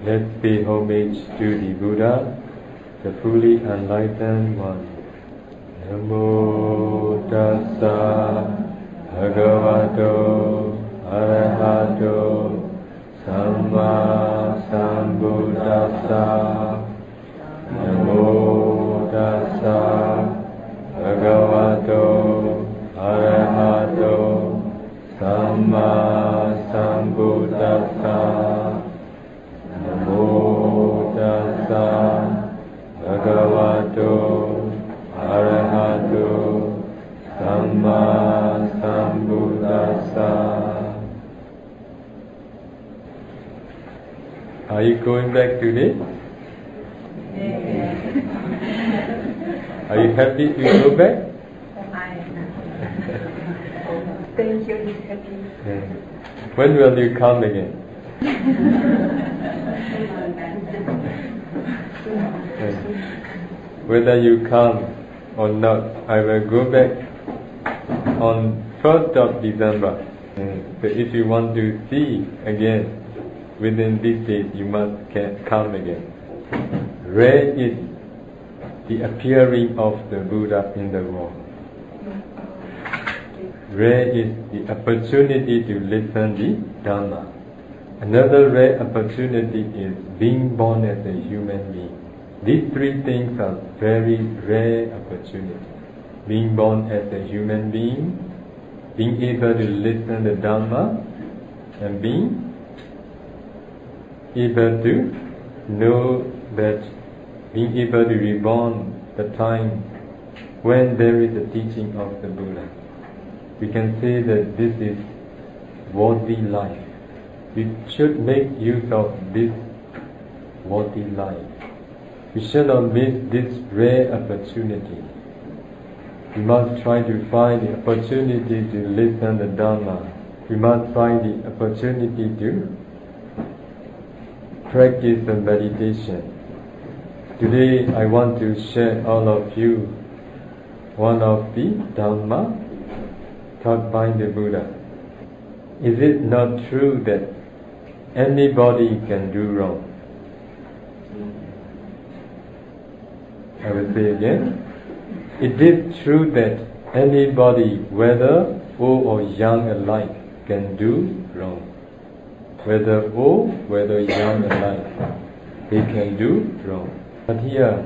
Let's pay homage to the Buddha, the fully enlightened one. Namo tassa bhagavato arahato samma sambuddhassa. Namo tassa bhagavato arahato samma sambuddhassa. Namo tassa bhagavato arahato samma sambuddhassa. Are you going back today? Are you happy to go back? Thank you, happy. When will you come again? Whether you come or not, I will go back on 1st of December. So if you want to see again within this day, you must come again. Rare is the appearing of the Buddha in the world. Rare is the opportunity to listen the Dhamma. Another rare opportunity is being born as a human being. These three things are very rare opportunities. Being born as a human being, being able to listen the Dhamma, and being able to know that being able to reborn the time when there is a teaching of the Buddha. We can say that this is worthy life. We should make use of this worthy life. We should not miss this rare opportunity. We must try to find the opportunity to listen the Dhamma. We must find the opportunity to practice the meditation. Today I want to share all of you one of the Dhamma taught by the Buddha. Is it not true that anybody can do wrong? I will say again. It is true that anybody, whether old or young alike, can do wrong. Whether old, whether young alike, they can do wrong. But here,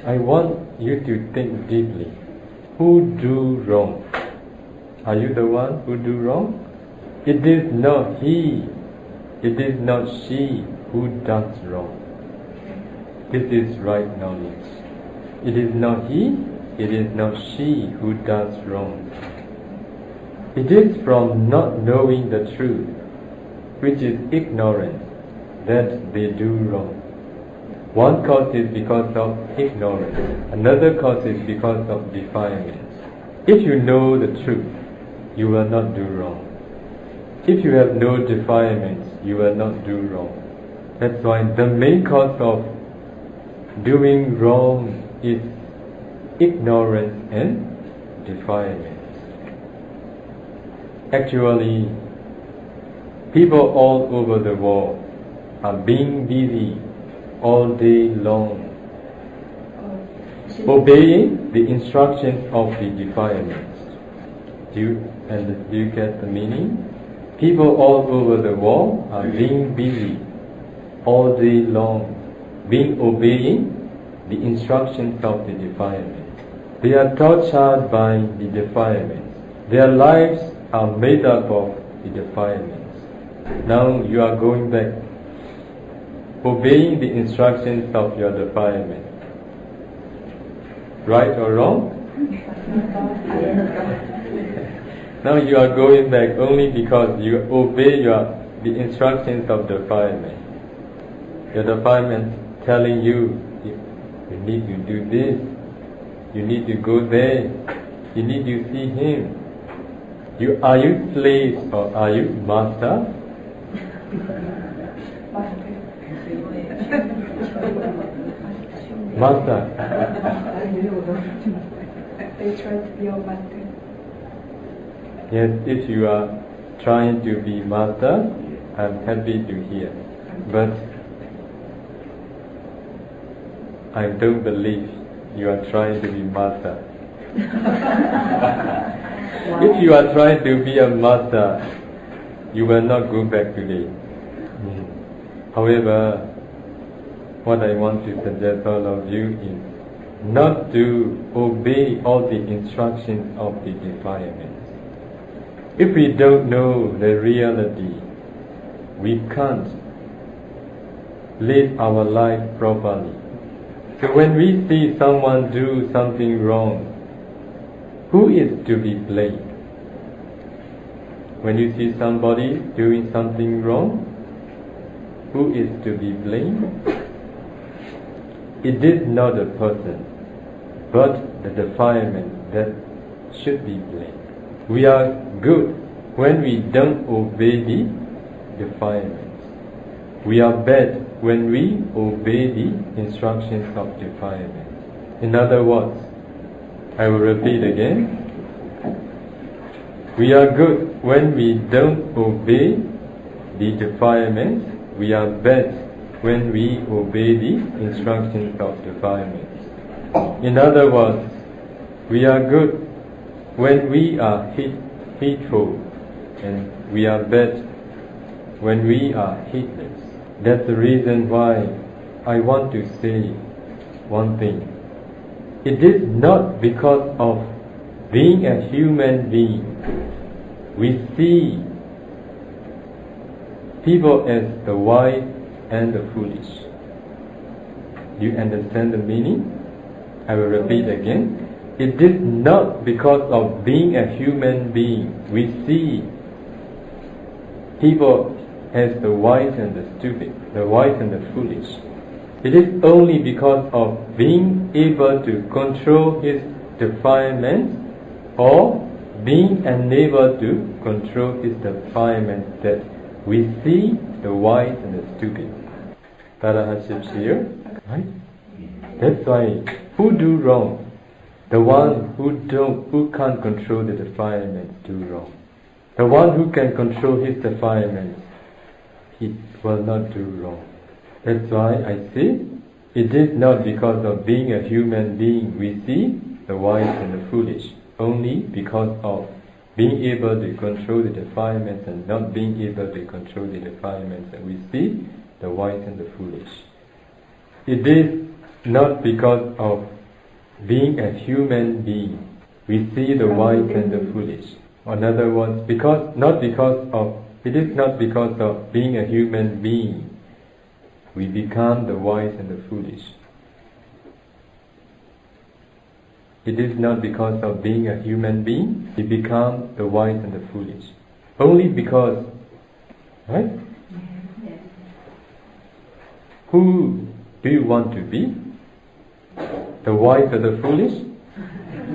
I want you to think deeply. Who do wrong? Are you the one who do wrong? It is not he, it is not she who does wrong. This is right knowledge. It is not he, it is not she who does wrong. It is from not knowing the truth, which is ignorance, that they do wrong. One cause is because of ignorance, another cause is because of defilements. If you know the truth, you will not do wrong. If you have no defilements, you will not do wrong. That's why the main cause of doing wrong is ignorance and defilements. Actually, people all over the world are being busy all day long, obeying the instructions of the defilements. Do you get the meaning? People all over the world are being busy all day long, obeying the instructions of the defilements. They are tortured by the defilements. Their lives are made up of the defilements. Now you are going back, obeying the instructions of your defilement. Right or wrong? Now you are going back only because you obey the instructions of defilement. Your defilement telling you, you need to do this, you need to go there, you need to see him. Are you slaves or are you master? Master. They try to be your master. Yes, if you are trying to be master, I'm happy to hear. But I don't believe you are trying to be master. If you are trying to be a master, you will not go back today. However, what I want to suggest all of you is not to obey all the instructions of the defilements. If we don't know the reality, we can't live our life properly. So when we see someone do something wrong, who is to be blamed? When you see somebody doing something wrong, who is to be blamed? It is not a person, but the defilement that should be blamed. We are good when we don't obey the defilements. We are bad when we obey the instructions of defilements. In other words, I will repeat again. We are good when we don't obey the defilements. We are bad when we obey the instructions of defilements. In other words, we are good when we are heedful, and we are bad when we are heedless. That's the reason why I want to say one thing. It is not because of being a human being we see people as the wise and the foolish. Do you understand the meaning? I will repeat again. It is not because of being a human being we see people as the wise and the stupid, the wise and the foolish. It is only because of being able to control his defilements or being unable to control his defilements that we see the wise and the stupid. Tarahaship here, right? That's why who do wrong? The one who can't control the defilements do wrong. The one who can control his defilements, he will not do wrong. That's why I say it is not because of being a human being we see the wise and the foolish, only because of being able to control the defilements and not being able to control the defilements that we see the wise and the foolish. It is not because of being a human being we see the wise and the foolish. In other words, it is not because of being a human being we become the wise and the foolish. It is not because of being a human being we become the wise and the foolish. Only because, right? Who do you want to be? The wise or the foolish?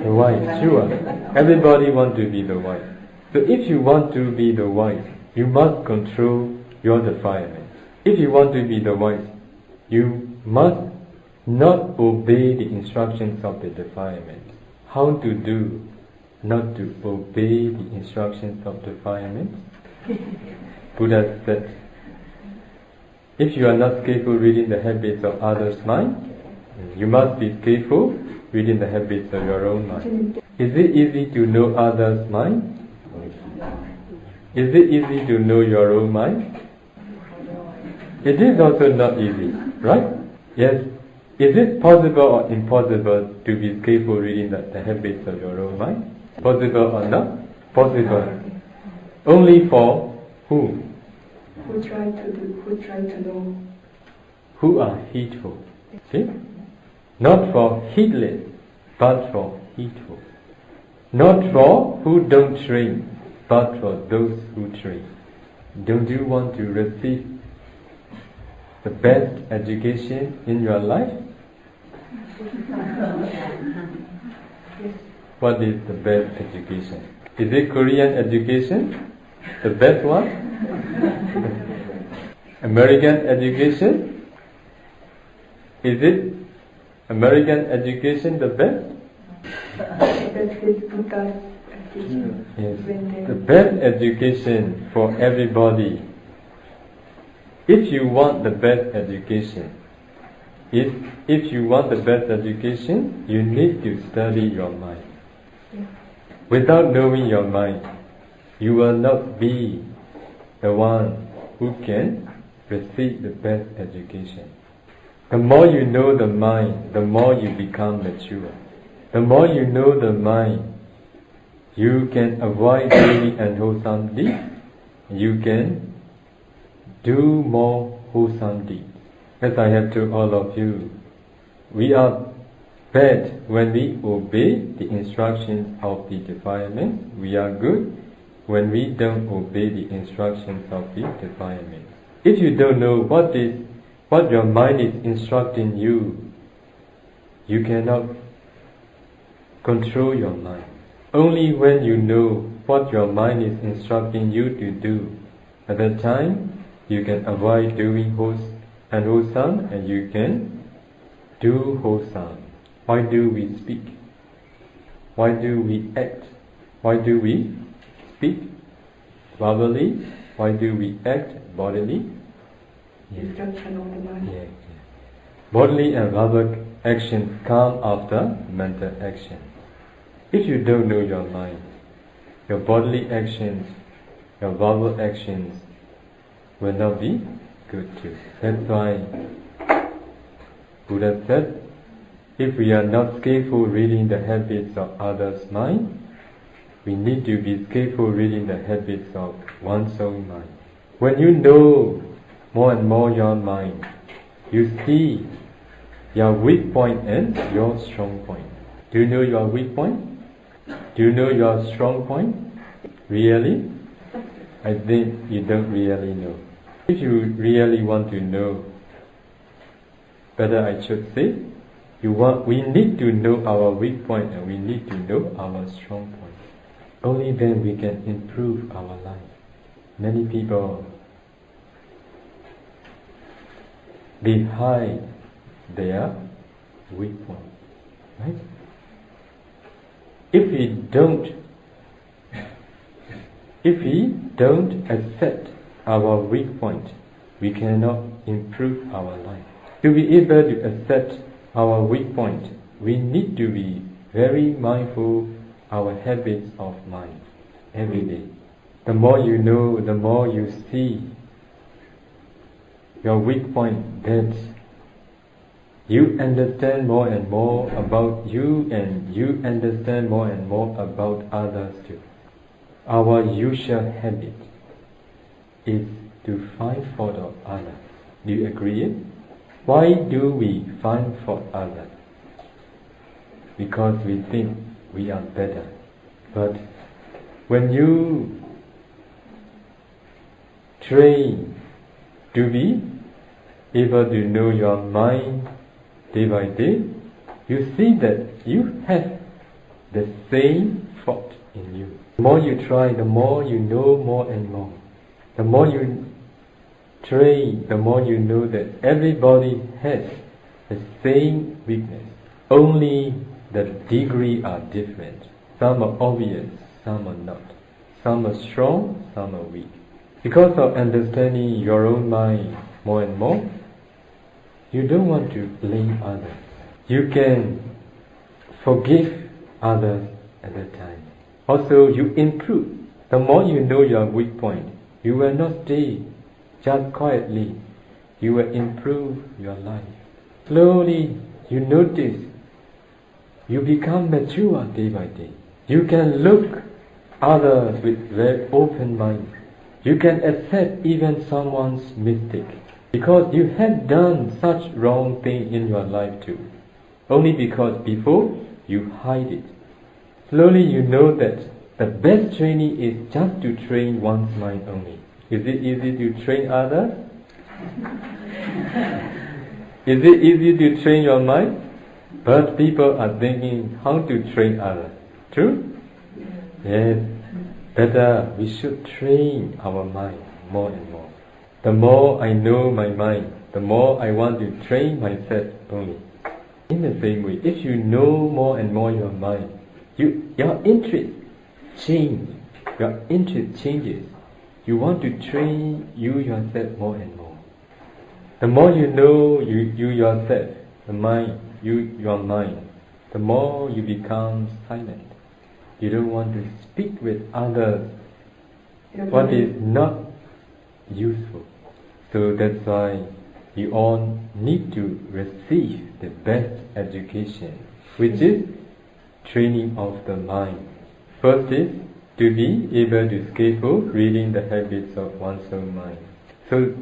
The wise, sure. Everybody wants to be the wise. So if you want to be the wise, you must control your defilements. If you want to be the wise, you must not obey the instructions of the defilements. How to do not to obey the instructions of defilements? Buddha said, if you are not skillful reading the habits of others' mind, you must be skillful reading the habits of your own mind. Is it easy to know others' mind? Is it easy to know your own mind? It is also not easy, right? Yes. Is it possible or impossible to be skillful reading the habits of your own mind? Possible or not? Possible. Only for who? Who try to know. Who are heedful. See? Not for heedless, but for heedful. Not for who don't train, but for those who train. Don't you want to receive the best education in your life? What is the best education? Is it Korean education? The best one? American education? Is it American education the best? That's his Buddha's teaching. Yes. The best education for everybody. If you want the best education, If you want the best education, you need to study your mind. Yeah. Without knowing your mind, you will not be the one who can receive the best education. The more you know the mind, the more you become mature. The more you know the mind, you can avoid doing unwholesome deeds. You can do more wholesome deeds. As I have told all of you, we are bad when we obey the instructions of the defilement. We are good when we don't obey the instructions of the defilement. If you don't know what your mind is instructing you, you cannot control your mind. Only when you know what your mind is instructing you to do, at that time you can avoid doing unwholesome and you can do wholesome. Why do we speak? Why do we act? Why do we speak verbally? Why do we act bodily? Instruction of the mind. Yeah. Bodily and verbal actions come after mental action. If you don't know your mind, your bodily actions, your verbal actions will not be good too. That's why Buddha said, if we are not skillful reading the habits of others' mind, we need to be skillful reading the habits of one's own mind. When you know more and more your mind, you see your weak point and your strong point. Do you know your weak point? Do you know your strong point? Really? I think you don't really know. If you really want to know, better I should say, we need to know our weak point and we need to know our strong point. Only then we can improve our life. Many people, they hide their weak point, right? If we don't accept our weak point, we cannot improve our life. To be able to accept our weak point, we need to be very mindful our habits of mind every day. The more you know, the more you see your weak point, that you understand more and more about you and you understand more and more about others too. Our usual habit is to find fault of others. Do you agree? Why do we find fault others? Because we think we are better. But when you train to be able to know your mind day by day, you see that you have the same fault in you. The more you try, the more you know more and more. The more you train, the more you know that everybody has the same weakness. Only the degree are different. Some are obvious, some are not. Some are strong, some are weak. Because of understanding your own mind more and more, you don't want to blame others. You can forgive others at that time. Also, you improve. The more you know your weak point, you will not stay just quietly. You will improve your life. Slowly, you notice you become mature day by day. You can look others with very open mind. You can accept even someone's mistake. Because you have done such wrong thing in your life too. Only because before you hide it. Slowly you know that the best training is just to train one's mind only. Is it easy to train others? Is it easy to train your mind? But people are thinking how to train others. True? Yes. Better we should train our mind more and more. The more I know my mind, the more I want to train myself only. In the same way, if you know more and more your mind, your interest changes. Your interest changes. You want to train you yourself more and more. The more you know you yourself, your mind, the more you become silent. You don't want to speak with others what is not useful. So that's why you all need to receive the best education, which is training of the mind. First is to be able to skillful reading the habits of one's own mind. So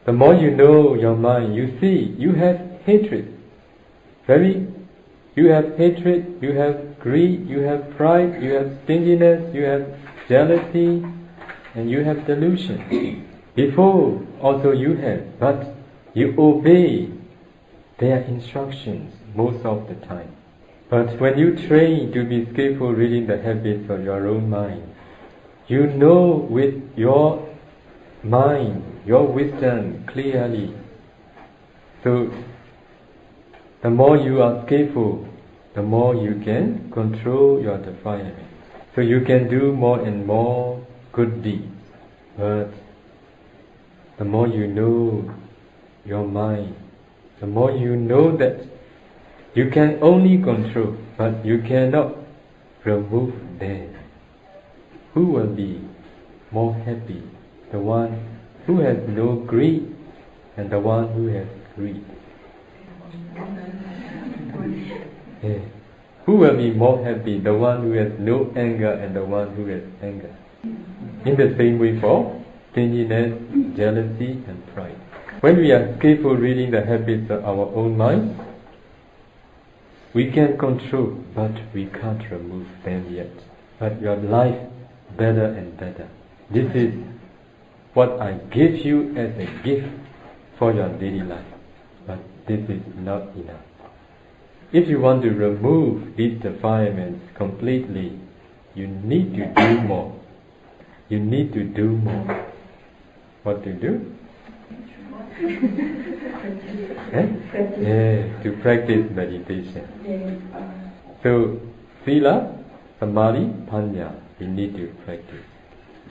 the more you know your mind, you see you have hatred. You have hatred, you have greed, you have pride, you have stinginess, you have jealousy, and you have delusion. Before also you have, but you obey their instructions most of the time. But when you train to be skillful reading the habits of your own mind, you know with your mind, your wisdom clearly. So the more you are skillful, the more you can control your defilement. So you can do more and more good deeds. But the more you know your mind, the more you know that you can only control, but you cannot remove them. Who will be more happy? The one who has no greed and the one who has greed. Yeah. Who will be more happy? The one who has no anger and the one who has anger. In the same way for stinginess, jealousy and pride. When we are skillful reading the habits of our own mind, we can control, but we can't remove them yet. But your life better and better. This is what I give you as a gift for your daily life. But this is not enough. If you want to remove these defilements completely, you need to do more. You need to do more. What to do? To practice meditation. So, Sila, Samadhi, Panya, we need to practice.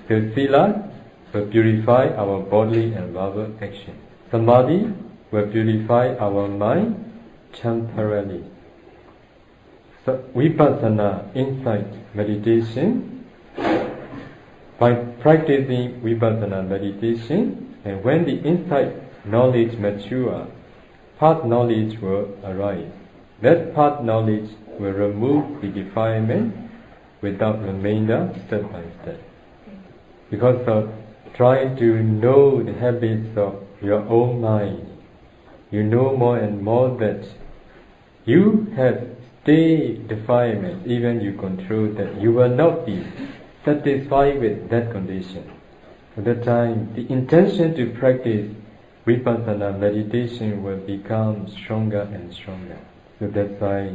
So, Sila will purify our bodily and verbal action. Samadhi will purify our mind temporarily. So, Vipassana, insight, meditation, by practicing Vipassana meditation, and when the insight knowledge mature, path knowledge will arise. That path knowledge will remove the defilement without remainder, step by step. Because of trying to know the habits of your own mind, you know more and more that you have stayed defilement, even you control that you will not be satisfied with that condition. At that time, the intention to practice Vipassana meditation will become stronger and stronger. So that's why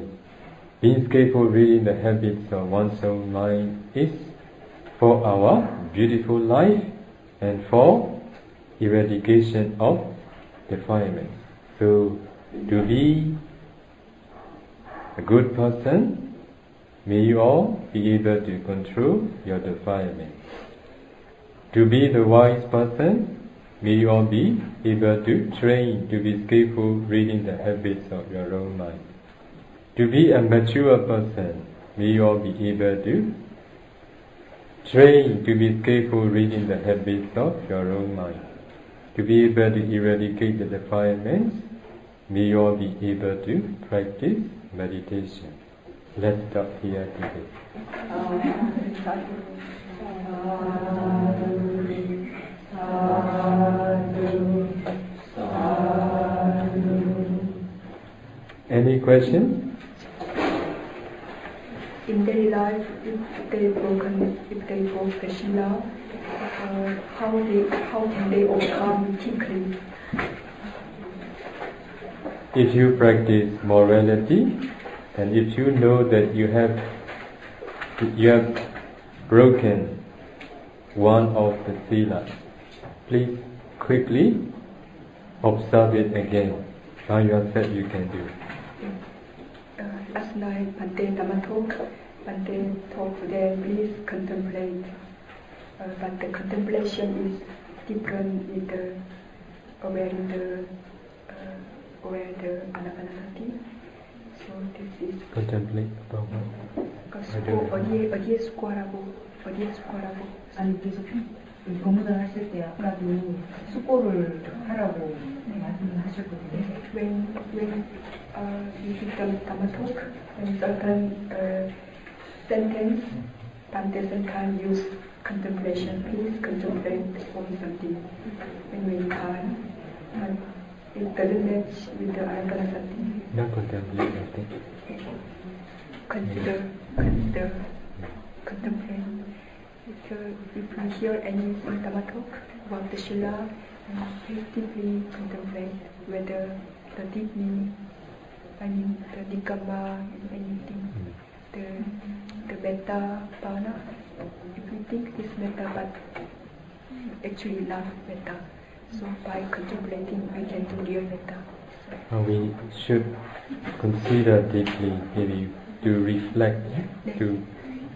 being skillful reading the habits of one's own mind is for our beautiful life and for eradication of defilement. So to be a good person, may you all be able to control your defilement. To be the wise person, may you all be able to train to be skillful reading the habits of your own mind. To be a mature person, may you all be able to train to be skillful reading the habits of your own mind. To be able to eradicate the defilements, may you all be able to practice meditation. Let's stop here today. Any questions? In daily life, if they fall Krishna, how can they overcome quickly? If you practice morality, and if you know that you have broken one of the silas, please quickly observe it again. By yourself you can do. Last night, Bhante told them, please contemplate. But the contemplation is different with the when the aware the anapanasati. So this is Contemplate about what? 어디에 숙고하라고. 아니 계속 법문을 하실 때 아까도 숙고를 하라고 말씀을 하셨거든요. When you do Dhamma talk, when certain sentence, Bhante sometimes use contemplation. Please contemplate on something. When we can't, but it doesn't match with the anapanasati. Not contemplate, I think. Contemplate. So if we hear any Dhamma talk about the Shila, please deeply contemplate whether the deep meaning, the Nikkama, anything, the metta bhavana. If we think it's metta, but actually not metta, so by contemplating we can do real metta. We should consider deeply, maybe to reflect, to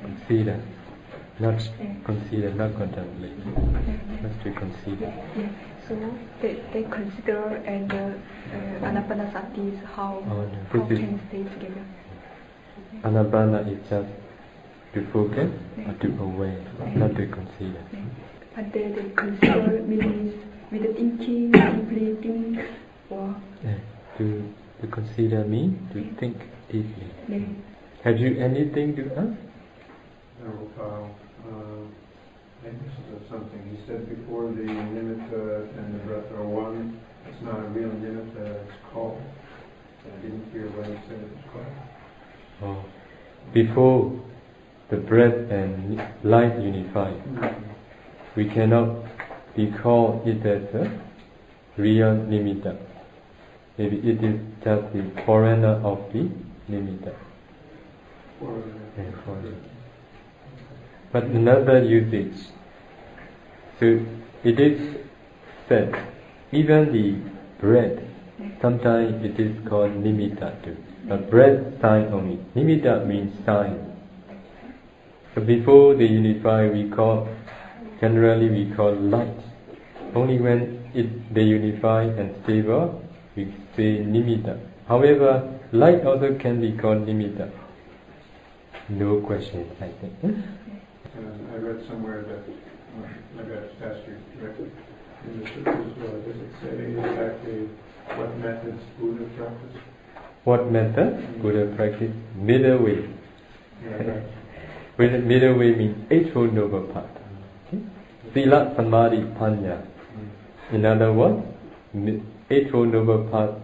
consider, not consider, not contemplate, not to consider. Yeah. So they consider and anapanasati is how can stay together. Anapana is just to focus or to aware, not to consider. But they consider means with the thinking, deeply think, or to consider means to think deeply. Yeah. Have you anything to ask? No, I missed something. He said before the nimitta and the breath are one. It's not a real nimitta, it's called. I didn't hear what he said it was called. Before the breath and light unify, we cannot recall it as a real nimitta. Maybe it is just the foreigner of the nimitta. But another usage. So it is said, even the breath, sometimes it is called nimitta too. But breath sign only. Nimitta means sign. So before they unify, generally we call light. Only when they unify and stable, we say nimitta. However, light also can be called nimitta. No question, I think. I read somewhere that, maybe I just asked you directly, in the sutras, does it say exactly what methods Buddha practiced? What method Buddha practiced? Middle way. Yeah, right. With middle way means Eightfold Noble Path. Sila, Samadhi, Panya. In other words, Eightfold Noble Path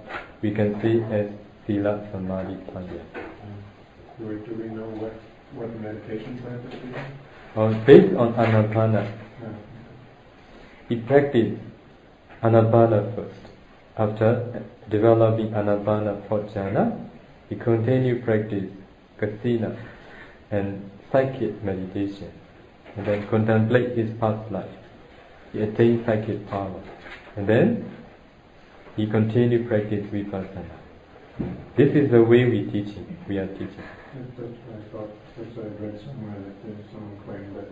we can see as Sila, Samadhi, Panya. Do we know what meditation practice is? Based on Anapana. He practiced Anapana first. After developing Anapana for jhana, he continued practice Kasina and psychic meditation, and then contemplate his past life. He attained psychic power, and then he continued practice Vipassana. This is the way we are teaching. That's what I thought, because I read somewhere that someone claimed that